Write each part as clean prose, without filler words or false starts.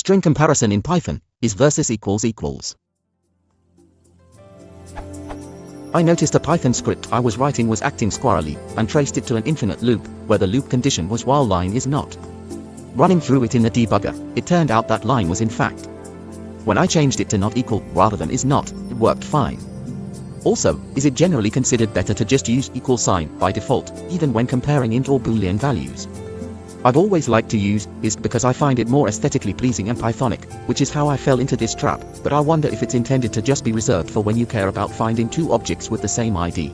String comparison in Python is versus equals equals. I noticed a Python script I was writing was acting squirrely, and traced it to an infinite loop, where the loop condition was while line is not. Running through it in the debugger, it turned out that line was in fact. When I changed it to not equal rather than is not, it worked fine. Also, is it generally considered better to just use equal sign by default, even when comparing int or boolean values? I've always liked to use is because I find it more aesthetically pleasing and Pythonic, which is how I fell into this trap, but I wonder if it's intended to just be reserved for when you care about finding two objects with the same ID.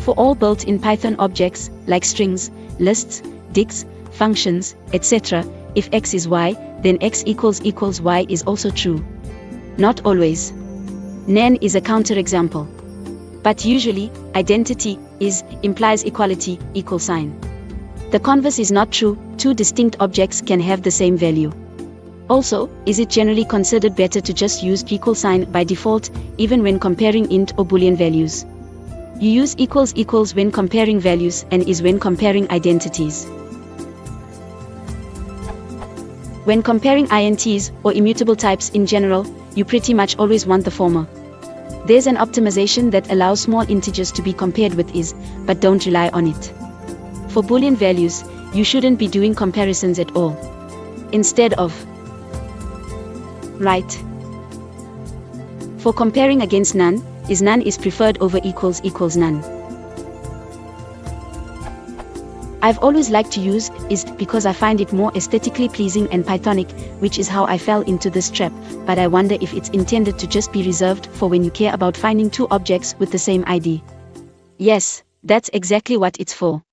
For all built-in Python objects, like strings, lists, dict, functions, etc., if x is y, then x equals y is also true. Not always. Nan is a counterexample. But usually, identity is implies equality, equal sign. The converse is not true, two distinct objects can have the same value. Also, is it generally considered better to just use equal sign by default, even when comparing int or boolean values? You use equals when comparing values and is when comparing identities. When comparing ints or immutable types in general, you pretty much always want the former. There's an optimization that allows small integers to be compared with is, but don't rely on it. For boolean values, you shouldn't be doing comparisons at all. Instead of right. For comparing against none is preferred over equals none. I've always liked to use is because I find it more aesthetically pleasing and Pythonic, which is how I fell into this trap, but I wonder if it's intended to just be reserved for when you care about finding two objects with the same ID. Yes, that's exactly what it's for.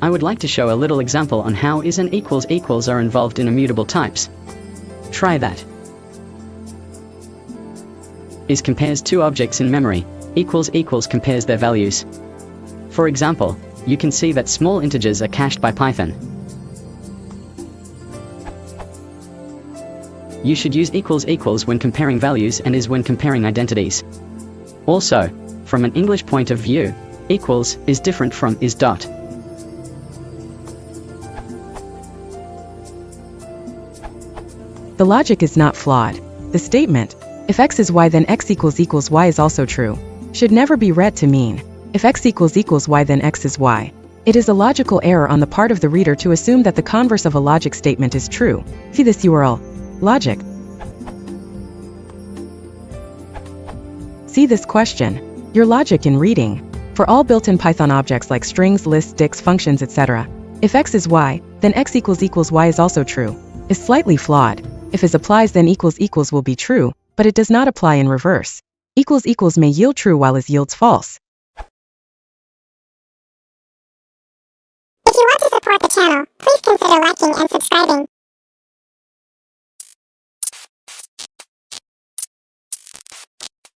I would like to show a little example on how is and equals are involved in immutable types. Try that. Is compares two objects in memory, equals compares their values. For example, you can see that small integers are cached by Python. You should use equals when comparing values and is when comparing identities. Also, from an English point of view, equals is different from is dot. The logic is not flawed. The statement, if x is y then x equals y is also true, should never be read to mean, if x equals y then x is y. It is a logical error on the part of the reader to assume that the converse of a logic statement is true. See this URL. Logic. See this question. Your logic in reading. For all built-in Python objects like strings, lists, dicts, functions, etc., if x is y, then x equals y is also true, is slightly flawed. If is applies then equals will be true, but it does not apply in reverse. Equals may yield true while is yields false. If you want to support the channel, please consider liking and subscribing.